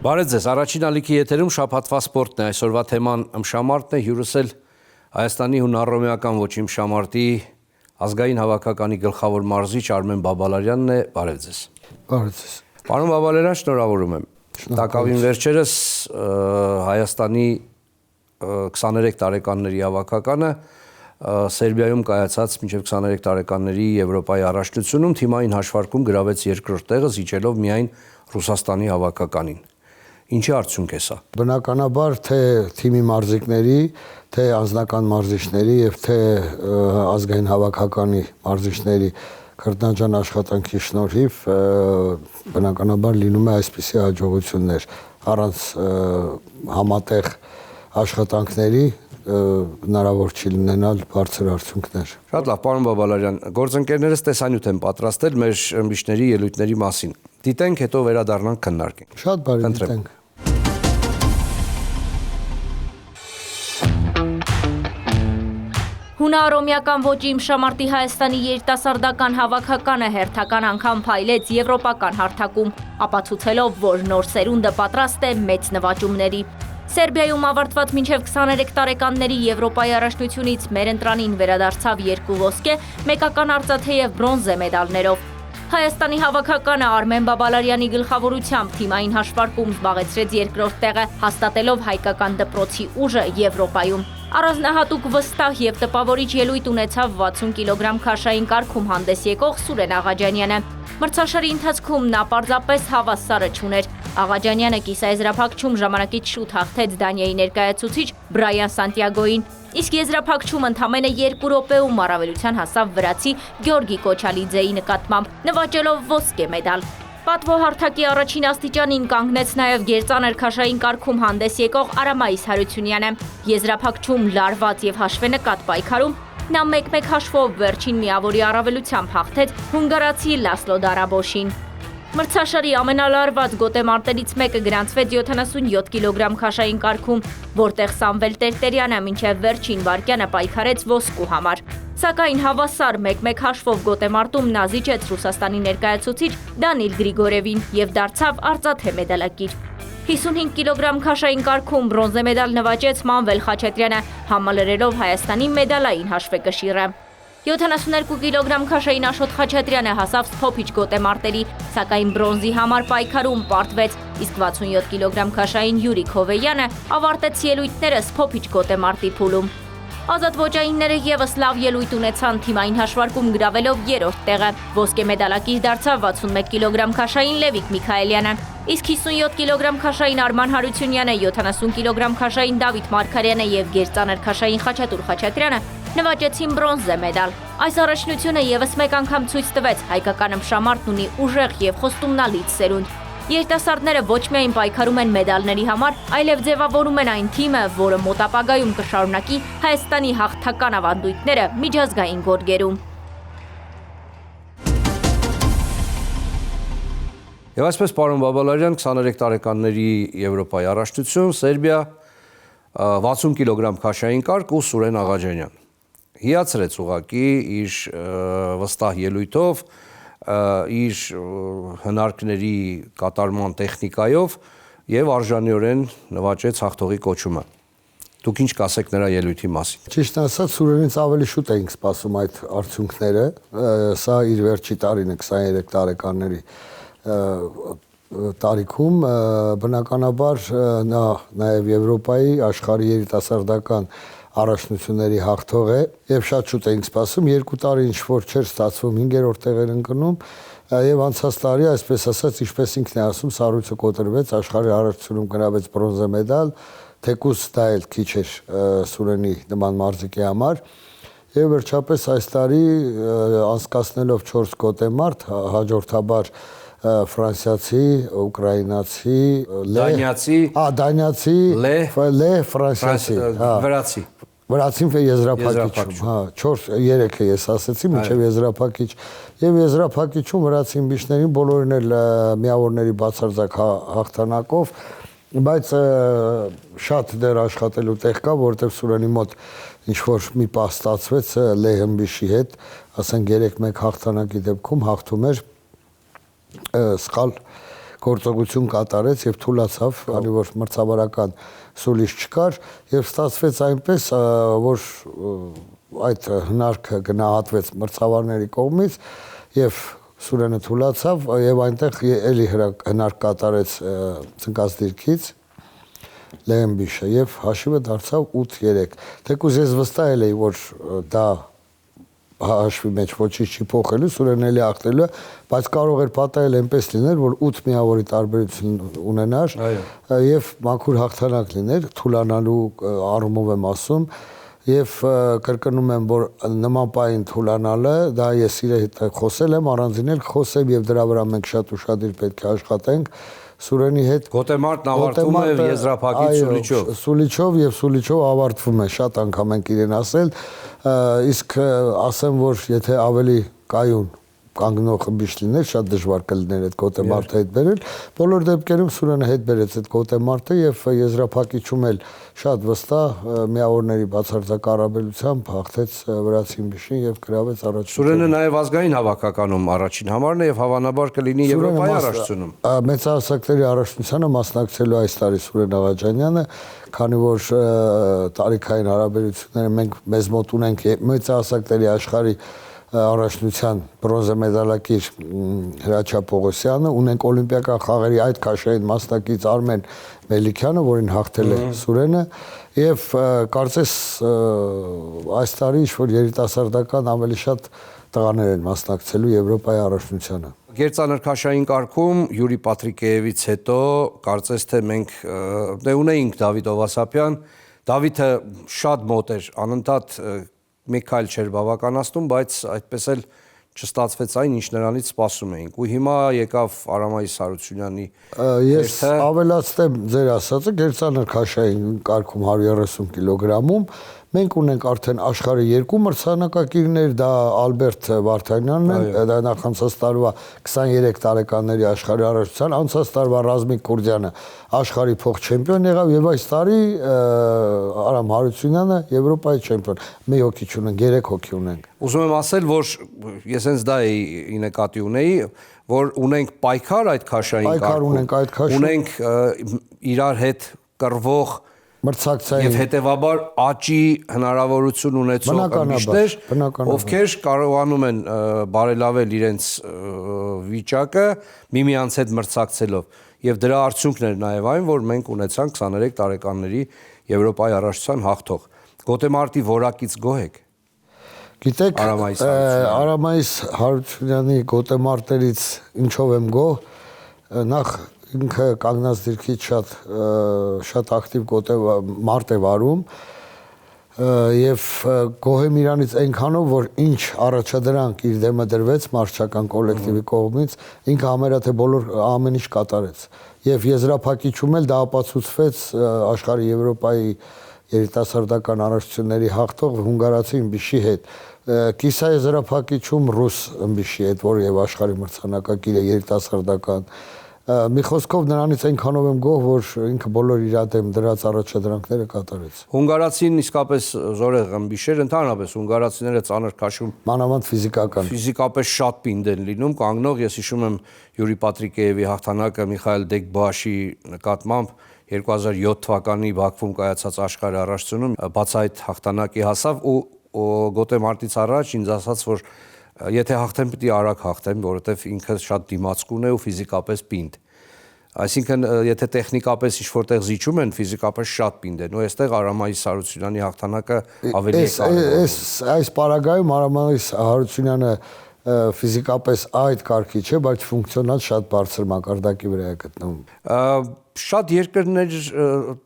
Բարև ձեզ, առաջին ալիքի եթերում շաբաթվա սպորտն է, այսօրվա թեման ըմբշամարտն է, հյուրս էլ Հայաստանի հունարոմեական ոչի ըմբշամարտի ազգային հավաքականի գլխավոր մարզիչ Արմեն Բաբալարյանն է, բարև ձեզ։ Բարև ձեզ։ Պարոն Բաբալարյան, շնորհավորում եմ։ Տակավին վերջերս Հայաստանի 23 տարեկանների հավաքականը Սերբիայում կայացած մինչև 23 տարեկանների Եվրոպայի առաջնությունում թիմային հաշվարկում գրավեց երկրորդ տեղը, զիջելով միայն Ռուսաստանի հավաքականին։ Ինչի արդյունք է սա։ Բնականաբար թե թիմի մարզիկների, թե անձնական մարզիչների եւ թե ազգային հավաքականի մարզիչների քրտնաջան աշխատանքի շնորհիվ բնականաբար լինում է այսպիսի հաջողություններ առանց համատեղ աշխատանքների հնարավոր չի լինենալ բարձր արդյունքներ։ Շատ լավ, պարոն Բաբալարյան, գործընկերներս տեսանյութ են պատրաստել մեր ըմբիշների ելույթների մասին։ Դիտենք, հետո վերադառնանք քննարկենք։ Շատ բարի, դիտենք։ Հունարոմեական ոճի ըմբշամարտի Հայաստանի երիտասարդական հավաքականը հերթական անգամ փայլեց եվրոպական հարթակում, ապացուցելով, որ նոր սերունդը պատրաստ է մեծ նվաճումների։ Սերբիայում ավարտված մինչև 23 տարեկանների Եվրոպայի առաջնությունից մեր ընտրանին վերադարձավ 2 ոսկե, մեկական արծաթե և բրոնզե մեդալներով։ Հայաստանի հավաքականը Արմեն Բաբալարյանի գլխավորությամբ թիմային հաշվարկում զբաղեցրեց երկրորդ տեղը, հաստատելով հայկական դպրոցի ուժը Եվրոպայում։ Առանձնահատուկ վստահ և տպավորիչ ելույթ ունեցավ 60 կիլոգրամ քաշային կարգում հանդես եկող Սուրեն Աղաջանյանը։ Մրցաշարի ընթացքում նա պարզապես հավասարը չուներ։ Աղաջանյանը կիսաեզրափակչում ժամանակից շուտ հաղթեց Դանիայի ներկայացուցիչ Բրայան Սանտիագոյին, իսկ եզրափակչում ընդամենը 2 րոպեում առավելության հասավ վրացի Գյորգի Կոչալիձեի նկատմամբ, նվաճելով ոսկե մեդալ։ Պատվո-հարթակի առաջին աստիճանին կանգնեց նաև գերծանր քաշային կարգում հանդես եկող Արամայիս Հարությունյանը։ Եզրափակչում լարված և հաշվենկատ պայքարում նա 1-1 հաշվով վերջին միավորի առավելությամբ հաղթեց հունգարացի Լասլո Դարաբոշին։ Մրցաշարի ամենալարված գոտեմարտերից մեկը գրանցվեց 77 կիլոգրամ քաշային կարգում, որտեղ Սամվել Տերտերյանը մինչև վերջին վայրկյանը պայքարեց ոսկու համար։ Սակայն հավասար 1-1 հաշվով գոտեմարտում նա զիջեց Ռուսաստանի ներկայացուցիչ Դանիլ Գրիգորևին և դարձավ արծաթե մեդալակիր։ 55 կիլոգրամ քաշային կարգում բրոնզե մեդալ նվաճեց Մանվել Խաչատրյանը, համալրելով Հայաստանի մեդալային հաշվեկշիռը։ 72 կիլոգրամ քաշային Աշոտ Խաչատրյանը հասավ սփոփիչ գոտեմարտերի, սակայն բրոնզի համար պայքարում պարտվեց, իսկ 67 կիլոգրամ քաշային Յուրի Քովեյանը ավարտեց ելույթները սփոփիչ գոտեմարտի փուլում։ Ազատ ոճայինները ևս լավ ելույթ ունեցան թիմային հաշվարկում գրավելով 3-րդ տեղը։ Ոսկե մեդալակիր դարձավ 61 կիլոգրամ քաշային Լևիկ Միքայելյանը, իսկ 57 կիլոգրամ քաշային Արման Հարությունյանը, 70 կիլոգրամ քաշային Դավիթ Մարգարյանը և գերծանր քաշային Խաչատուր Խաչատրյանը նվաճեցին բրոնզե մեդալ։ Այս առաջնությունը ևս մեկ անգամ ցույց տվեց հայկական ըմբշամարտն ունի ուժեղ և խոստումնալից սերունդ։ Երիտասարդները ոչ միայն պայքարում են մեդալների համար, այլև ձևավորում են այն թիմը, որը մոտ ապագայում կշարունակի Հայաստանի հաղթական ավանդույթները միջազգային գորգերում։ Եվ այսպես, պարոն Բաբալարյան, 23 տարեկանների Եվրոպայի առաջնություն, Սերբիա 60 կիլոգրամ քաշային կարգ ու Սուրեն Աղաջանյան։ Հիացրեց ուղղակի իր վստահ ելույթով, իր հնարքների կատարման տեխնիկայով և արժանիորեն նվաճեց հաղթողի կոչումը։ Դուք ինչ կասեք նրա ելույթի մասին։ Ճիշտ ասած, Սուրենից ավելի շուտ էինք սպասում այդ արդյունքները, սա իր վերջի տարին է 23 տարեկանների տարիքում, բնականաբար նա նաև Եվրոպայի աշխարհի երիտասարդական առաջնությունների հաղթող է եւ շատ շուտ էինք սպասում, 2 տարի ինչ որ չէր ստացվում, 5-րդ տեղ էր ընկնում եւ անցած տարի, այսպես ասած, ինչպես ինքն է ասում, սառույցը կոտրվեց, աշխարհի առաջնությունում գրավեց բրոնզե մեդալ, թեկուզ դա էլ քիչ էր Սուրենի նման մարզիկի համար եւ վերջապես այս տարի անցկացնելով 4 գոտեմարտ հաջորդաբար ֆրանսիացի, ուկրաինացի, դանիացի, ֆրանսիացի, վրացի։ Վրացին եզրափակիչում, 4-3-ը ես ասեցի, մինչև եզրափակիչ եւ եզրափակիչում վրացի ըմբիշներին բոլորին էլ միավորների բացարձակ հաղթանակով, բայց շատ դեռ աշխատելու տեղ կա, որովհետեւ Սուրենի մոտ ինչ որ մի պահ ստացվեց Լեհ ըմբիշի հետ, ասենք 3-1 հաղթանակի դեպքում հաղթում էր սխալ գործողություն կատարեց եւ թուլացավ, քանի որ մրցավարական սուլիս չկար եւ ստացվեց այնպես, որ այդ հնարքը գնահատվեց մրցավարների կողմից եւ Սուրենը թուլացավ եւ այնտեղ էլի հնարք կատարեց ծնկած դիրքից Լեհեմբիշը եւ հաշիվը դարձավ 8-3։ Թեկուզ ես վստահ էի, որ դա հաշվի մեջ ոչինչ չի փոխելու, Սուրենն էլի ախտելու, բայց կարող էր պատահել այնպես լիներ, որ 8 միավորի տարբերություն ունենար եւ մաքուր հաղթանակ լիներ, թուլանալու առումով եմ ասում եւ կրկնում եմ, որ նման պահին թուլանալը, դա ես իր հետ խոսել եմ, առանձին էլ խոսեմ եւ դրա վրա մենք շատ ուշադիր պետք է աշխատենք Սուրենի հետ Գոտեմարտն ավարտվում է եզրափակիչ Սուլիչով։ Սուլիչով եւ Սուլիչով ավարտվում է, շատ անգամ ենք իրեն ասել, իսկ ասեմ, որ եթե ավելի կայուն կանգնող խմբիչ լիներ, շատ դժվար կլիներ այդ Գոտեմարտը հետ բերել։ Բոլոր դեպքերում Սուրենը հետ բերեց այդ Գոտեմարտը եւ եզրափակիչում էլ շատ վստահ միավորների բացարձակ առավելությամբ հաղթեց վրացի իմբիշին եւ գրավեց առաջին։ Սուրենը նաեւ ազգային հավաքականում առաջին համարն է եւ հավանաբար կլինի Եվրոպայի առաջացնում։ Մեծահասակների առաջնությանը մասնակցելու այս տարի Սուրեն Աղաջանյանը, քանի որ տարիքային հարաբերությունները մենք մեզ մոտ ունենք մեծահասակների աշխարհի առաջնության բրոնզե մեդալակիր Հրաչյա Պողոսյանը, ունենք օլիմպիական խաղերի այդ քաշային մասնակից Արմեն Մելիքյանը, որին հաղթել է Սուրենը, եւ կարծես այս տարի ինչ-որ երիտասարդական ավելի շատ տղաներ են մասնակցելու Եվրոպայի առաջնությանը։ Գերծանրքաշային կարգում Յուրի Պատրիկեևից հետո կարծես թե մենք ունեինք Դավիթ Օվասապյան, Դավիթը շատ մոտ էր, անընդհատ մի քայլ չէր բավականացնում, բայց այդպես էլ չստացվեց այն, ինչ նրանից սպասում էինք։ Ու հիմա եկավ Արամայիս Հարությունյանի Ես ավելացնեմ ձեր ասածը, գերծանրքաշային կարգում 130 կիլոգրամում մենք ունենք արդեն աշխարհի 2 մրցանակակիրներ, դա Ալբերտ Վարդանյանն է, դա նախանցած տարվա 23 տարեկանների աշխարհի առաջնության, անցած տարվա Ռազմիկ Քուրդյանը աշխարհի փոխ-չեմպիոն եղավ եւ այս տարի Արամ Հարությունյանը Եվրոպայի չեմպիոն։ Մի հոգի չունենք, 3 հոգի ունենք։ Ուզում եմ ասել, որ ես հենց դա էի նկատի ունեի, որ ունենք պայքար այդ քաշային կարգում, ունենք իրար հետ կռվող մրցակցային եւ հետեւաբար աճի հնարավորություն ունեցող ըմբիշներ, ովքեր կարողանում են բարելավել իրենց վիճակը միմյանց հետ մրցակցելով եւ դրա արդյունքն էր նաեւ այն, որ մենք ունեցանք 23 տարեկանների Եվրոպայի առաջնության հաղթող։ Գոտեմարտի որակից գոհ եք։ Գիտեք, Արամայիս Հարությունյանի Գոտեմարտերից ինչով եմ գոհ, նախ ինքը կանգնած դիրքից շատ ակտիվ մարդ է վարում եւ գոհ եմ իրանից այնքանով, որ ինչ առաջադրանք իր դեմը դրվեց մարշչական կոլեկտիվի կողմից, ինքը համարյա բոլոր ամեն ինչ կատարեց եւ եզրափակիչում էլ դա ապացուցվեց աշխարհի Եվրոպայի երիտասարդական առաջնությունների հաղթող հունգարացի իմբիշի հետ կիսա եզրափակիչում ռուս իմբիշի հետ, որը եւ աշխարհի մրցանակակիր է երիտասարդական մի խոսքով նրանից այնքանով եմ գոհ, որ ինքը բոլոր իր դեմ դրած առաջադրանքները կատարեց։ Հունգարացին իսկապես զորեղ ըմբիշեր, ընդհանրապես հունգարացիները ծանր քաշում, մանավանդ ֆիզիկապես շատ պինդ են լինում, կանգնող, ես հիշում եմ Յուրի Պատրիկեևի հաղթանակը Միխայել Դեգբաշի նկատմամբ 2007 թվականի Բաքվում կայացած աշխարհի առաջնությունում բացահայտ հաղթանակի հասավ ու Գոտեմարտից առաջ ինձ ասաց, որ եթե հաղթեմ, պիտի արագ հաղթեմ, որովհետև ինքը շատ դիմացկուն է ու ֆիզիկապես պինդ։ Այսինքն, եթե տեխնիկապես ինչ-որտեղ զիջում են, ֆիզիկապես շատ պինդ են։ Ու այստեղ Արամայիս Հարությունյանի հաղթանակը ավելի է կարևոր։ Այս պարագայում Արամայիս Հարությունյանը ֆիզիկապես այդ կարգի չէ, բայց ֆունկցիոնալ շատ բարձր մակարդակի վրա է գտնվում։ Շատ երկրներ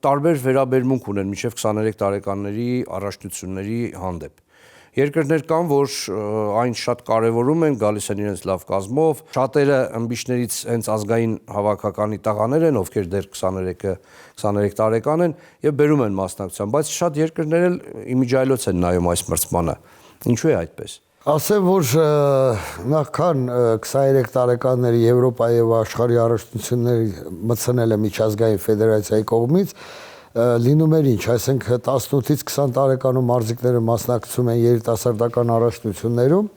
տարբեր վերաբերմունք ունեն մինչև 23 տարեկանների առաջնությունների հանդեպ։ Երկրներ կան, որ այն շատ կարևորում են, գալիս են իրենց լավ կազմով, շատերը ըմբիշներից հենց ազգային հավաքականի տղաներ են, ովքեր դեռ 23 տարեկան են եւ բերում են մասնակցության, բայց շատ երկրներ էլ իմիջայլոց են նայում այս մրցմանը։ Ինչու է այդպես։ Ասեմ, որ նախքան 23 տարեկանների Եվրոպայի եւ աշխարհի առաջնությունների մտցնելը միջազգային ֆեդերացիայի կողմից լինում էր ինչ, այսինքն 18-ից 20 տարեկանում մարզիկները մասնակցում են երիտասարդական առաջնություններում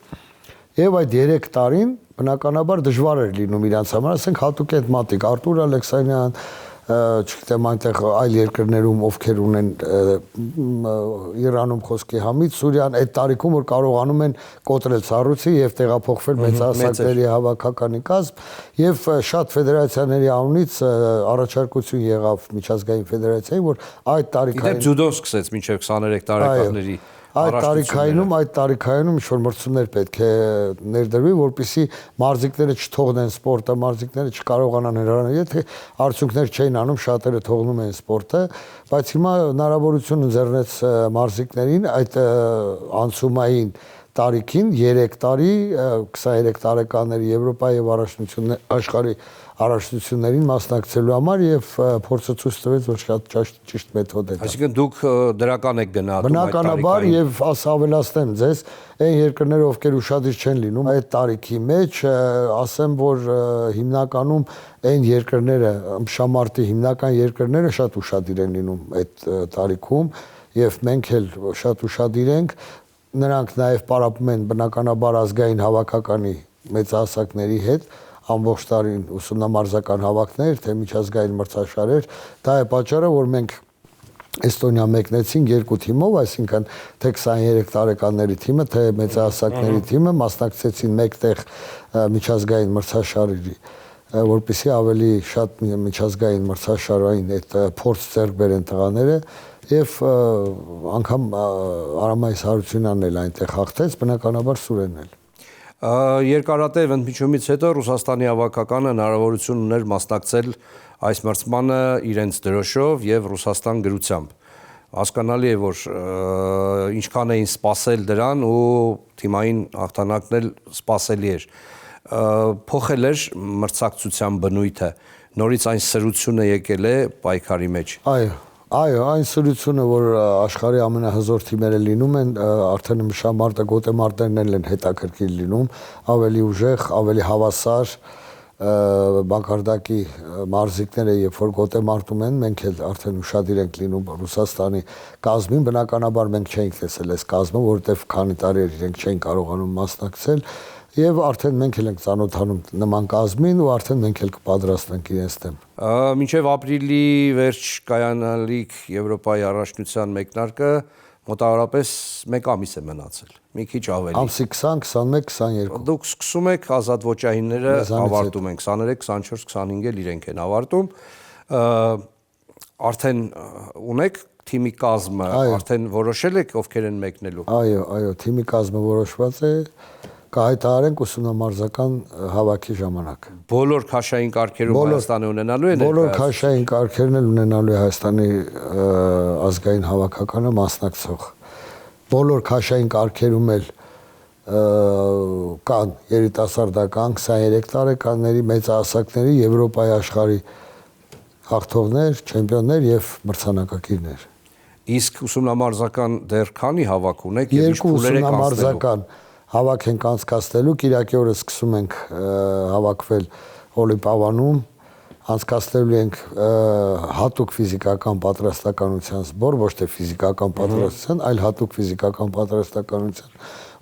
եւ այդ 3 տարին բնականաբար դժվար էր լինում իրանց համար, ասենք հատուկ այդ մատիկ Արտուր Ալեքսանյան, չգիտեմ այնտեղ այլ երկրներում ովքեր ունեն Իրանում խոսքի Համիդ Սուրյան այդ տարիքում որ կարողանում են կոտրել Սառույցի եւ տեղափոխվել մեծահասակների հավաքականի կազմ եւ շատ ֆեդերացիաների անունից առաջարկություն եղավ միջազգային ֆեդերացիային որ այդ տարիքային Ձյուդոն սկսեց մինչև 23 տարեկանների այդ տարիքայինում ինչ-որ մրցումներ պետք է ներդրվի, որպեսզի մարզիկները չթողնեն սպորտը, մարզիկները չկարողանան հեռանալ, եթե արդյունքներ չէին անում, շատերը թողնում են սպորտը, բայց հիմա հնարավորություն ընձեռնեց մարզիկներին այդ անցումային տարիքին 3 տարի 23 տարեկանների Եվրոպայի եւ աշխարհի առաջնություններին մասնակցելու համար եւ փորձը ցույց տվեց որ շատ ճիշտ մեթոդ է դա։ Այսինքն դուք դրական եք գնահատում այդ բնականաբար եւ ավելացնեմ ձեզ այն երկրները ովքեր ուշադիր չեն լինում այդ տարիքի մեջ ասեմ որ հիմնականում այն երկրները ըմբշամարտի հիմնական երկրները շատ ուշադիր են լինում այդ տարիքում եւ մենք էլ շատ ուշադիր ենք նրանք նաեւ պարապում են բնականաբար ազգային հավաքականի մեծահասակների հետ ամբողջ տարին ուսումնամարզական հավաքներ, թե միջազգային մրցաշարեր, դա է պատճառը, որ մենք Էստոնիա մեկնեցինք 2 թիմով, այսինքն թե 23 տարեկանների թիմը, թե մեծահասակների թիմը մասնակցեցին մեկտեղ միջազգային մրցաշարերի, որպեսզի ավելի շատ միջազգային մրցաշարային այդ փորձ ձեռք բերեն տղաները եւ անգամ Արամայիս Հարությունյանն էլ այնտեղ հաղթեց, բնականաբար Սուրենն էլ Երկարատև ընդմիջումից հետո Ռուսաստանի հավաքականը հնարավորություն ուներ մասնակցել այս մրցմանը իրենց դրոշով եւ Ռուսաստան գրությամբ։ Հասկանալի է, որ ինչքան էին սպասել դրան ու թիմային հաղթանակն էլ սպասելի էր։ Փոխել էր մրցակցության բնույթը, նորից այն սրությունը եկել է պայքարի մեջ։ Այո, այն սրությունը, որ աշխարհի ամենահզոր թիմերը լինում են, արդեն մշամարտը գոտեմարտերն են հետաքրքիր լինում, ավելի ուժեղ, ավելի հավասար բակարդակի մարզիկները, երբ որ գոտեմարտում են, մենք էլ արդեն ուշադիր ենք լինում Ռուսաստանի կազմին, բնականաբար մենք չենք տեսել այս կազմը, որովհետև քանի տարի իրենք չեն կարողանում մասնակցել Եվ արդեն մենք էլ ենք ծանոթանում նման կազմին ու արդեն մենք էլ կպատրաստենք իրենց դեմ։ Մինչև ապրիլի վերջ կայանալիք Եվրոպայի առաջնության մեկնարկը մոտավորապես 1 ամիս է մնացել, մի քիչ ավելի։ Ամսի 20, 21, 22։ Դուք սկսում եք ազատ ոչայինները ավարտում են 23, 24, 25 էլ իրենք են ավարտում։ Արդեն ունեք թիմի կազմը, արդեն որոշել եք ովքեր են մեկնելու։ Այո, թիմի կազմը որոշված է։ Կհայտարարենք ուսումնամարզական հավաքի ժամանակ։ Բոլոր քաշային կարգերում Հայաստանը ունենալու է։ Բոլոր քաշային կարգերն էլ ունենալու է Հայաստանի ազգային հավաքականը մասնակցող։ Բոլոր քաշային կարգերում էլ կան երիտասարդական 23 տարեկանների մեծահասակների Եվրոպայի աշխարհի հաղթողներ, չեմպիոններ եւ մրցանակակիրներ։ Իսկ ուսումնամարզական դեռ քանի հավաք ունեք եւ ինչ փուլեր եք ուսումնամարզական հավաք ենք անցկացնելու, Կիրակի օրը սկսում ենք հավաքվել Օլիմպիադանում, անցկացնելու ենք հատուկ ֆիզիկական պատրաստականության սբոր, ոչ թե ֆիզիկական պատրաստության, այլ հատուկ ֆիզիկական պատրաստականության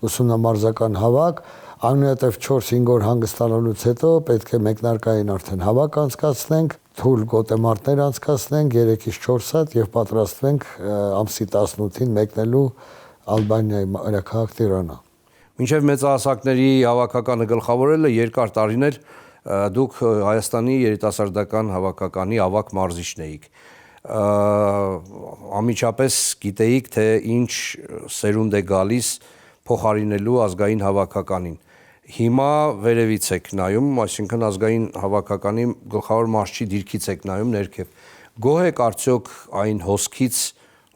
ուսումնամարզական հավաք, այնուհետև 4-5 օր հանգստանալուց հետո պետք է մեկնարկային արդեն հավաք անցկացնենք, թույլ գոտեմարտներ անցկացնենք 3-ից 4 հատ եւ պատրաստվենք ամսի 18-ին մեկնելու Ալբանիայի մայրաքաղաք Տիրանա։ Մինչև մեծահասակների հավաքականը գլխավորելը երկար տարիներ դուք Հայաստանի երիտասարդական հավաքականի ավագ մարզիչն էիք։ Անմիջապես գիտեիք, թե ինչ սերունդ է գալիս փոխարինելու ազգային հավաքականին։ Հիմա վերևից եք նայում, այսինքն ազգային հավաքականի գլխավոր մարզչի դիրքից եք նայում ներքև։ Գոհ եք արդյոք այն հոսքից,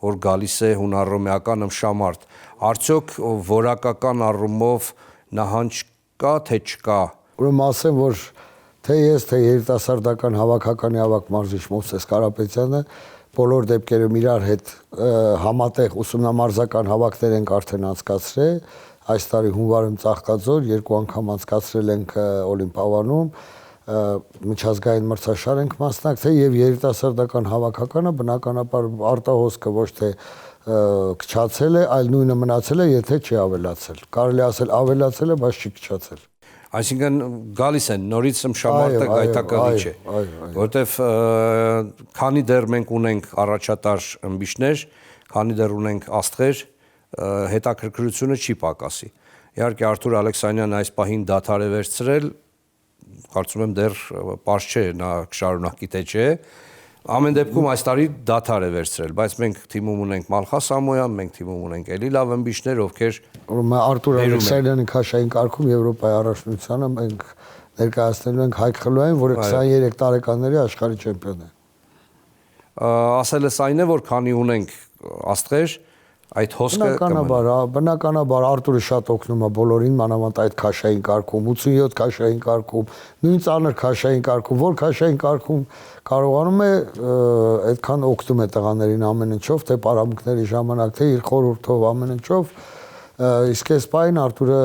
որ գալիս է հունառոմեական ըմբշամարտ, արդյոք որակական առումով նահանջ կա, թե չկա։ Ուրեմն ասեմ, որ թե ես, թե երիտասարդական հավաքականի ավագ մարզիչ Մովսես Կարապետյանը բոլոր դեպքերում իրար հետ համատեղ ուսումնամարզական հավաքներ ենք արդեն անցկացրել։ Այս տարի հունվարում Ծաղկաձոր 2 անգամ անցկացրել ենք Օլիմպիադանում, միջազգային մրցաշար ենք մասնակցել եւ երիտասարդական հավաքականը բնականաբար արտահոսքը ոչ թե քչացել է, այլ նույնը մնացել է, եթե չի ավելացել։ Կարելի ասել ավելացել է, բայց չի քչացել։ Այսինքն գալիս են նորից շամարտը գայթակղիչ է, որտեվ քանի դեռ մենք ունենք առաջատար ըմբիշներ, քանի դեռ ունենք աստղեր, հետաքրքրությունը չի պակասի։ Իհարկե Արթուր Ալեքսանյանը այս պահին դադար է վերցրել, կարծում եմ դեռ պարզ չէ նա կշարունակի թե չէ։ Ամեն դեպքում այս տարի դադար է վերցրել, բայց մենք թիմում ունենք Մալխա Սամոյան, մենք թիմում ունենք էլի լավ ըմբիշներ, ովքեր Արթուր Ալեքսանյանի քաշային կարգում Եվրոպայի առաջնությանը մենք ներկայացնելու ենք Հայկ Խլոյանին, որը 23 տարեկանների աշխարհի չեմպիոն է։ Ասելս այն է, որ քանի ունենք աստղեր, այդ հոսքը բնականաբար Արթուրը շատ օգնում է բոլորին, մանավանդ այդ քաշային կարգում, 87 քաշային կարգում, նույն ծանր քաշային կարգում, որ քաշային կարգում կարողանում է այդքան օգնում է տղաներին ամեն ինչով, թե պարամունքների ժամանակ, թե իր խորհրդով ամեն ինչով, իսկ այս պահին Արթուրը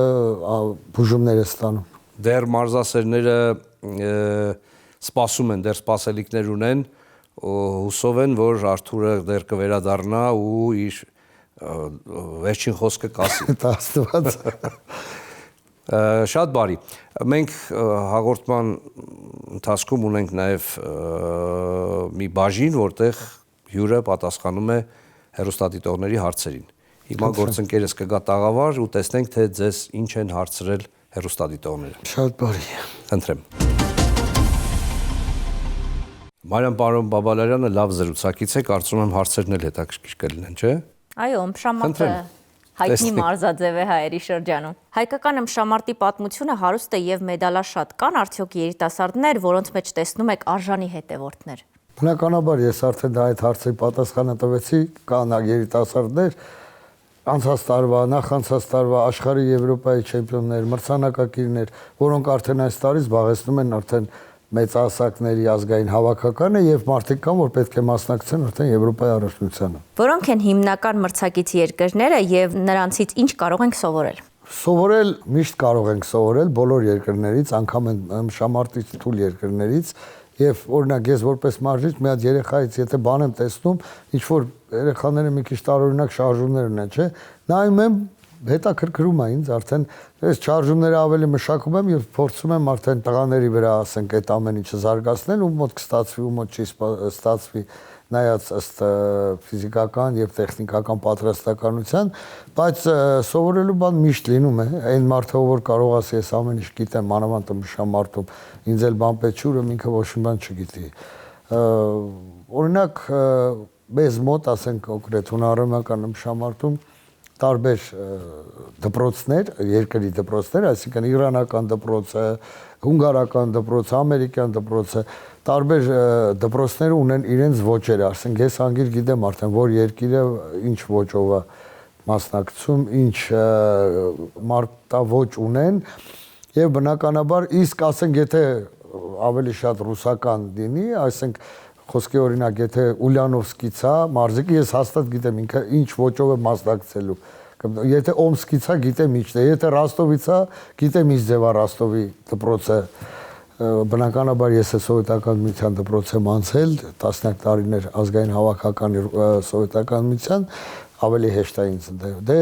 բուժումներ է ստանում։ Դեռ մարզասերները սպասում են, դեռ սպասելիքներ ունեն, հուսով են, որ Արթուրը դեռ կվերադառնա ու իր վերջին խոսքը կասի։ Աստված։ Շատ բարի։ Մենք հաղորդման ընթացքում ունենք նաև մի բաժին, որտեղ հյուրը պատասխանում է հեռուստադիտողների հարցերին։ Հիմա գործընկերս կգա տաղավար ու տեսնենք, թե ձեզ ինչ են հարցրել հեռուստադիտողները։ Շատ բարի։ Խնդրեմ։ Մարիամ պարոն Բաբալարյանը լավ զրուցակից է, կարծում եմ հարցերն էլ հետաքրքիր կլինեն, չէ՞։ Այո, ըմբշամարտը հայտնի մարզաձև է հայերի շրջանում։ Հայկական ըմբշամարտի պատմությունը հարուստ է եւ մեդալաշատ։ Կան արդյոք երիտասարդներ, որոնց մեջ տեսնում եք արժանի հետևորդներ։ Բնականաբար ես արդեն դա այդ հարցի պատասխանը տվեցի, կան երիտասարդներ, անցած տարվա, նախանցած տարվա աշխարհի Եվրոպայի չեմպիոններ, մրցանակակիրներ, որոնք արդեն այս տարի զբաղեցնում են արդեն մեծահասակների ազգային հավաքականը եւ մարդիկ կան, որ պետք է մասնակցեն արդեն Եվրոպայի առաջնությանը։ Որոնք են հիմնական մրցակից երկրները եւ նրանցից ինչ կարող ենք սովորել։ Սովորել միշտ կարող ենք սովորել բոլոր երկրներից, անգամ ըմբշամարտից թույլ երկրներից եւ օրինակ ես որպես մարզիչ մի հատ երեխայից եթե բան եմ տեսնում, ինչ որ երեխաները մի քիչ տարօրինակ շարժումներ ունեն, չէ՞, նայում եմ հետաքրքրում է ինձ արդեն այս շարժումները ավելի մշակում եմ եւ փորձում եմ արդեն տղաների վրա ասենք այդ ամեն ինչը զարգացնել ու մոտ կստացվի ու մոտ չի ստացվի նայած ըստ ֆիզիկական եւ տեխնիկական պատրաստականության, բայց սովորելու բան միշտ լինում է, այն մարդը որ կարող ասի ես ամեն ինչ գիտեմ, մանավանդ ըմբշամարտում, ինձ էլ բան պետք չի, ուրեմն ինքը ոչ մի բան չգիտի։ Օրինակ մեզ մոտ ասենք կոնկրետ հունարենական ըմբշամարտում տարբեր դպրոցներ, երկրի դպրոցներ, այսինքն իրանական դպրոցը, հունգարական դպրոցը, ամերիկյան դպրոցը, տարբեր դպրոցները ունեն իրենց ոճերը, ասենք ես անգիր գիտեմ արդեն որ երկիրը ինչ ոճով է մասնակցում, ինչ մարտավոճ ունեն եւ բնականաբար իսկ ասենք եթե ավելի շատ ռուսական լինի, այսինքն խոսքի օրինակ եթե Ուլյանովսկից է, մարզիկը ես հաստատ գիտեմ ինքը ինչ ոճով է մասնակցելու։ Եթե Օմսկից է, գիտեմ ինչն է, եթե Ռոստովից է, գիտեմ ինչ ձև է Ռոստովի դպրոցը։ Բնականաբար ես սովետական միության դպրոց եմ անցել, տասնյակ տարիներ ազգային հավաքական սովետական միության, ավելի հեշտ է ինձ դե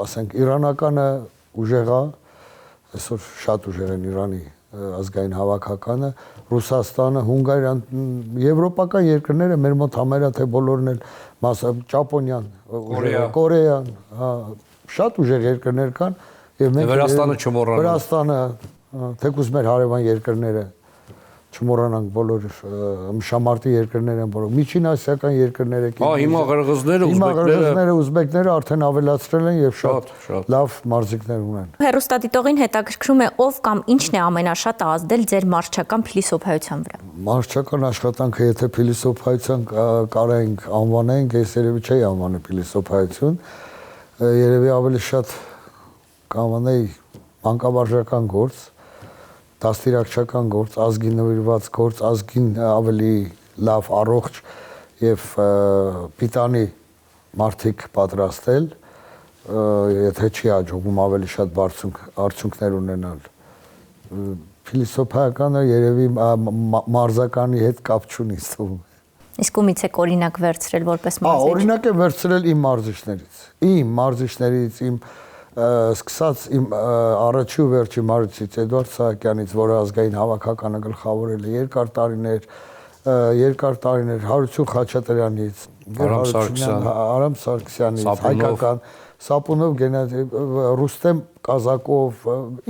ասենք իրանականը ուժեղ է, այսօր շատ ուժեղ են Իրանի ազգային հավաքականը, Ռուսաստանը, Հունգարիան, եվրոպական երկրները մեր մոտ համարյա թե բոլորն էլ Ճապոնիան, Կորեան, շատ ուժեղ երկրներ կան եւ մենք Վրաստանը չմոռանանք։ Վրաստանը, թեկուզ մեր հարևան երկրները չմոռանանք բոլոր ըմբշամարտի երկրներ են բոլոր միջինասիական երկրները հիմա ղրղզները, ուզբեկները արդեն ավելացրել են եւ շատ լավ մարզիկներ ունեն։ Հեռուստադիտողին հետաքրքրում է ով կամ ինչն է ամենաշատը ազդել ձեր մարզչական փիլիսոփայության վրա։ Մարզչական աշխատանքը եթե փիլիսոփայության կարենք անվանենք, ես երևի չէի անվանել փիլիսոփայություն, երևի ավելի շատ կանվանեի մանկավարժական գործ, դաստիարակչական գործ, ազգին նվիրված գործ, ազգին ավելի լավ առողջ եւ պիտանի մարդիկ պատրաստել, եթե չի հաջողվում ավելի շատ արդյունքներ ունենալ։ Փիլիսոփայականը երևի մարզականի հետ կապ չունի ստում։ Իսկ ումից եք օրինակ վերցրել որպես մարզիչ։ Օրինակ եմ վերցրել իմ մարզիչներից, իմ սկսած իմ առաջի ու վերջի մարզիչ Էդվարդ Սահակյանից, որը ազգային հավաքականը գլխավորել է երկար տարիներ Հարություն Խաչատրյանից, Արամ Սարգսյանից, հայկական Սապունով Գենադի, Ռուստեմ Կազակով,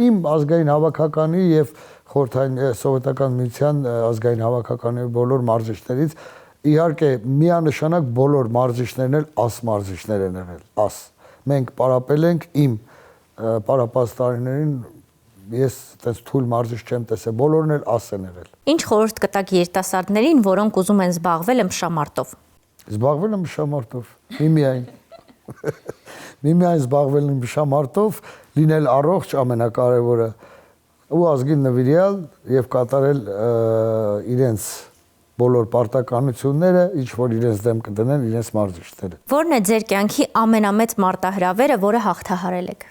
իմ ազգային հավաքականի եւ Խորհրդային Սովետական Միության ազգային հավաքականի բոլոր մարզիչներից, իհարկե միանշանակ բոլոր մարզիչներն էլ մարզիչներ են եղել, Մենք պարապել ենք իմ պարապած տարիներին, ես այդպես թույլ մարզիչ չեմ տեսել, բոլորն էլ են եղել։ Ինչ խորհուրդ կտաք երիտասարդներին, որոնք ուզում են զբաղվել ըմբշամարտով։ Զբաղվել ըմբշամարտով, միմիայն զբաղվել ըմբշամարտով, լինել առողջ ամենակարևորը, ու ազգին նվիրյալ եւ կատարել իրենց բոլոր պարտականությունները, ինչ որ իրենց դեմ կդնեն իրենց մարզիչները։ Որն է ձեր կյանքի ամենամեծ մարտահրավերը, որը հաղթահարել եք։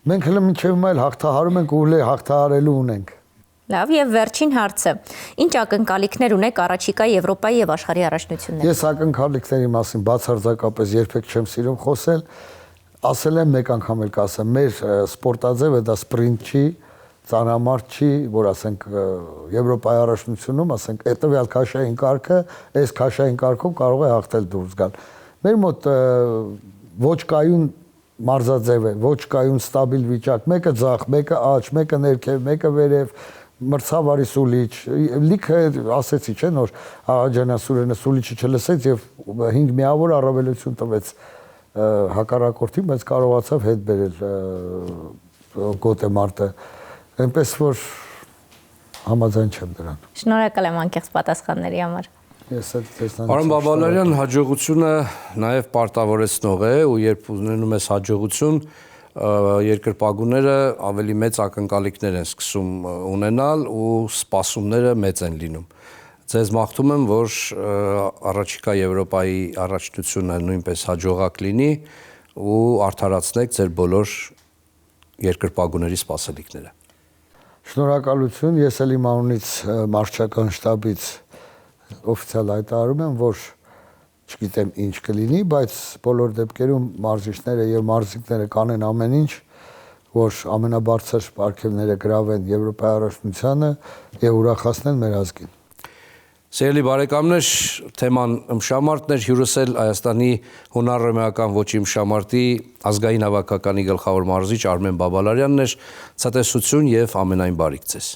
Մենք հենց մինչև այլ հաղթահարում ենք ու հաղթահարելու ունենք։ Լավ, եւ վերջին հարցը։ Ինչ ակնկալիքներ ունեք առաջիկա Եվրոպայի եւ աշխարհի առաջնությունների։ Ես ակնկալիքների մասին բացարձակապես երբեք չեմ սիրում խոսել, ասել եմ մեկ անգամ էլ կասեմ, մեր սպորտաձևը դա սպրինտ չի, ծանրամարտ չի, որ ասենք Եվրոպայի առաջնությունում, ասենք այդտեղյալ քաշային կարգը, այս քաշային կարգով կարող է հաղթել դուրս գալ։ Մեր մոտ ոչ կայուն մարզաձև է, ոչ կայուն ստաբիլ վիճակ, մեկը ձախ, մեկը աջ, մեկը ներքև, մեկը վերև, մրցավարի Սուլիչ, լիքը ասեցի, չէ՞ նոր Աղաջանասուրենը Սուլիչը չլսեց եւ 5 միավոր առավելություն տվեց հակառակորդին, բայց կարողացավ հետ բերել Գոտեմարտը։ Այնպես որ համաձայն չեմ դրան։ Շնորհակալ եմ անկեղծ պատասխանների համար։ Ես էլ տեսնանից։ Պարոն Բաբալարյան, հաջողությունը նաև պարտավորեցնող է ու երբ ունենում ես հաջողություն, երկրպագուները ավելի մեծ ակնկալիքներ են սկսում ունենալ ու սպասումները մեծ են լինում։ Ձեզ մաղթում եմ, որ առաջիկա Եվրոպայի առաջնությունը նույնպես հաջողակ լինի ու արդարացնեք ձեր բոլոր երկրպագուների սպասելիքները։ Շնորհակալություն, ես էլ իմ անունից մարզչական շտաբից օֆիցիալ հայտարարում եմ, որ չգիտեմ ինչ կլինի, բայց բոլոր դեպքերում մարզիչները եւ մարզիկները կանեն ամեն ինչ, որ ամենաբարձր պարգևները գրավեն Եվրոպայի առաջնությանը եւ ուրախացնեն մեր ազգին։ Սիրելի բարեկամներ, թեման ըմբշամարտն էր, հյուրս էլ Հայաստանի հունարոմեական ոճի ըմբշամարտի ազգային հավաքականի գլխավոր մարզիչ Արմեն Բաբալարյանն էր, ցտեսություն եւ ամենայն բարիք ձեզ։